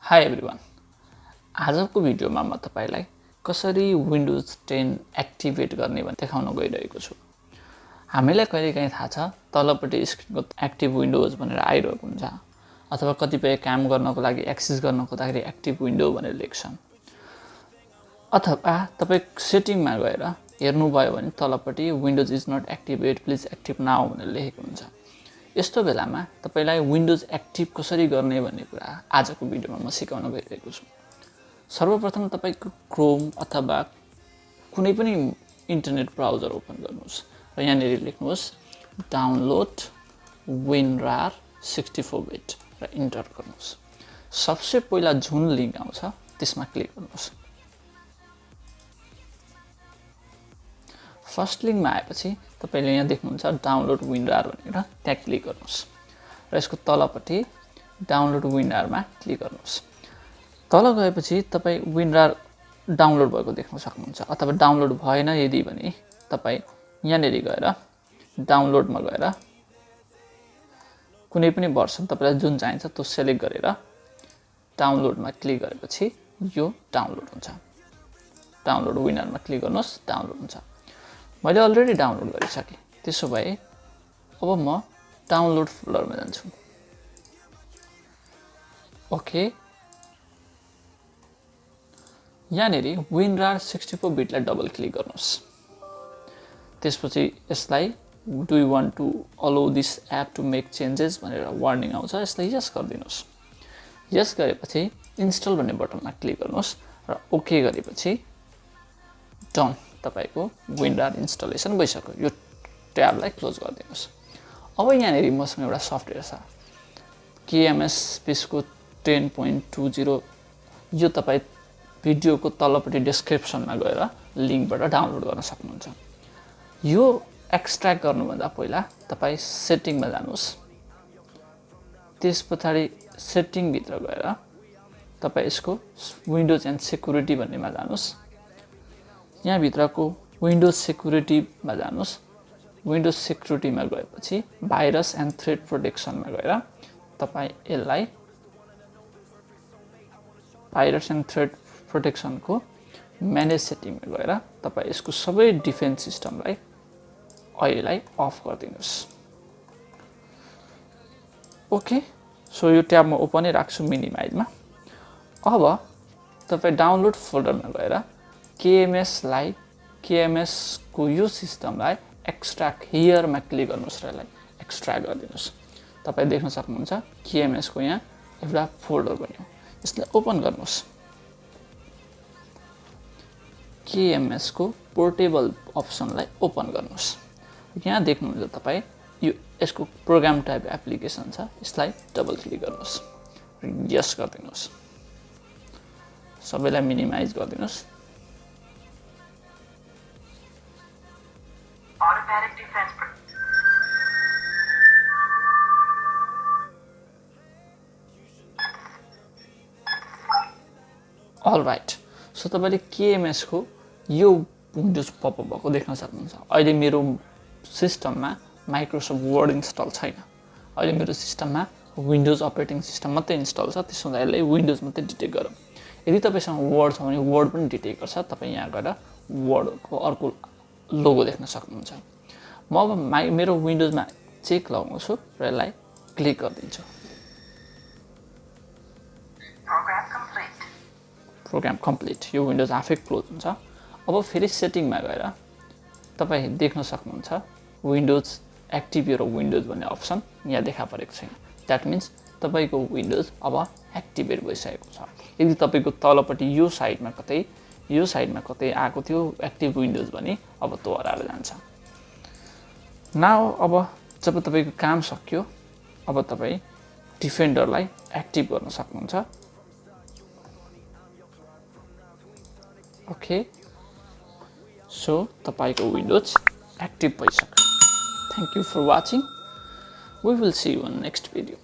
High everyone, आजको भिडियोमा म तपाईलाई कसरी विन्डोज 10 एक्टिभेट गर्ने भन्ने देखाउन गइरहेको छु। हामीलाई कहिलेकाहीँ थाहा छ तलपट्टि स्क्रिनको एक्टिभ विन्डोज भनेर आइरहेको हुन्छ अथवा कतिपय काम गर्नको लागि एक्सेस गर्न खोज्दाखेरि एक्टिभ विन्डो भनेर लेख्छ। अथवा तपाई सेटिङमा गएर हेर्नुभयो भने तलपट्टि Windows is not activate please active now भनेर लेखेको हुन्छ। यस्तो बेलामा तपाईलाई विन्डोज एक्टिभ कसरी गर्ने भन्ने कुरा आजको भिडियोमा म सिकाउन गइरहेको छु। सर्वप्रथम तपाईको क्रोम अथवा कुनै पनि इन्टरनेट ब्राउजर ओपन गर्नुहोस् र यहाँनिर लेख्नुहोस् डाउनलोड WinRAR 64 बिट र इन्टर गर्नुहोस्। सबसे पहिला जुन लिंक आउँछ त्यसमा क्लिक गर्नुहोस्। फर्स्ट लिंकमा आएपछि तपाईले यहाँ देख्नुहुन्छ डाउनलोड WinRAR भनेर त्यहाँ क्लिक गर्नुहोस् र यसको तलपट्टि डाउनलोड WinRAR मा क्लिक गर्नुहोस्। तल गएपछि तपाई WinRAR डाउनलोड भएको देख्न सक्नुहुन्छ अथवा डाउनलोड भएन यदि भने तपाई यहाँनिर गएर डाउनलोडमा गएर कुनै पनि भर्सन तपाईलाई जुन चाहिन्छ त्यो सिलेक्ट गरेर डाउनलोडमा क्लिक गरेपछि यो डाउनलोड हुन्छ। डाउनलोड WinRAR मा क्लिक गर्नुहोस्, डाउनलोड हुन्छ। मैले अलरेडी डाउनलोड गरिसके। त्यसो भए अब म डाउनलोड फोल्डरमा जान्छु। ओके, यहाँनिर WinRAR 64 बिटलाई डबल क्लिक गर्नुहोस्। त्यसपछि यसलाई do you want to allow this app to make changes भनेर वार्निङ आउँछ, यसलाई यस गरिदिनुहोस्। यस गरेपछि इन्स्टल भन्ने बटनमा क्लिक गर्नुहोस् र ओके गरेपछि डन, तपाईको WinRAR इन्स्टलेसन भइसक्यो। यो ट्याबलाई क्लोज गरिदिनुहोस्। अब यहाँनिर मसँग एउटा सफ्टवेयर छ KMS स्पेसको 10.20। यो तपाई भिडियोको तलपट्टि डिस्क्रिप्सनमा गएर लिंकबाट डाउनलोड गर्न सक्नुहुन्छ। यो एक्सट्र्याक्ट गर्नुभन्दा पहिला तपाई सेटिङमा जानुहोस्। त्यसपछि सेटिङ भित्र गएर तपाई यसको विन्डोज एन्ड सेक्युरिटी भन्नेमा जानुहोस्। यहाँ भित्रको विन्डोज सेक्युरिटीमा जानुहोस्। विन्डोज सेक्युरिटीमा गएपछि भाइरस एन्ड थ्रेट प्रोटेक्सनमा गएर तपाई यसलाई भाइरस एन्ड थ्रेट प्रोटेक्सनको म्यानेज सेटिङमा गएर तपाई यसको सबै डिफेन्स सिस्टमलाई अहिलेलाई अफ गरिदिनुहोस्। ओके, सो यो ट्याब म ओपनै राख्छु मिनिमाइजमा। अब तपाई डाउनलोड फोल्डरमा गएर KMS को यो सिस्टमलाई एक्सट्र्याक्ट हियरमा क्लिक गर्नुहोस् र यसलाई एक्सट्र्याक्ट गरिदिनुहोस्। तपाई देख्न सक्नुहुन्छ KMS को यहाँ एउटा फोल्डर बन्यो। यसलाई ओपन गर्नुहोस्। KMS को पोर्टेबल अप्सनलाई ओपन गर्नुहोस्। यहाँ देख्नुहुन्छ तपाई यो यसको प्रोग्राम टाइप एप्लिकेसन छ, यसलाई डबल क्लिक गर्नुहोस् र यस गरिदिनुहोस्। सबैलाई मिनिमाइज गरिदिनुहोस्। अलराइट, सो तपाईले KMS को यो विन्डोज पपअप भएको देख्न सक्नुहुन्छ। अहिले मेरो सिस्टममा माइक्रोसफ्ट वर्ड इन्स्टल छैन। अहिले मेरो सिस्टममा विन्डोज अपरेटिङ सिस्टम मात्रै इन्स्टल छ। त्यसो हुँदा यसले विन्डोज मात्रै डिटेक्ट गरौँ। यदि तपाईसँग वर्ड छ भने वर्ड पनि डिटेक्ट गर्छ। तपाई यहाँ गएर वर्डको अर्को लोगो देख्न सक्नुहुन्छ। म अब मेरो विन्डोजमा चेक लगाउँछु र यसलाई क्लिक गरिदिन्छु। Program complete. यो विन्डोज आफै क्लोज हुन्छ। अब फेरि सेटिङमा गएर तपाई देख्न सक्नुहुन्छ विन्डोज एक्टिभ र विन्डोज भन्ने अप्सन यहाँ देखा परेको छैन। द्याट मिन्स तपाईको विन्डोज अब एक्टिभेट भइसकेको छ। यदि तपाईको तलपट्टि यो साइडमा कतै आएको थियो एक्टिभ विन्डोज भने अब त्यो हराएर जान्छ। नाउ अब जब तपाईको काम सकियो अब तपाई डिफेन्डरलाई एक्टिभ गर्न सक्नुहुन्छ। ओके, सो तपाईको विन्डोज एक्टिभ भइसक्यो। Thank you for watching. We will see you on next video.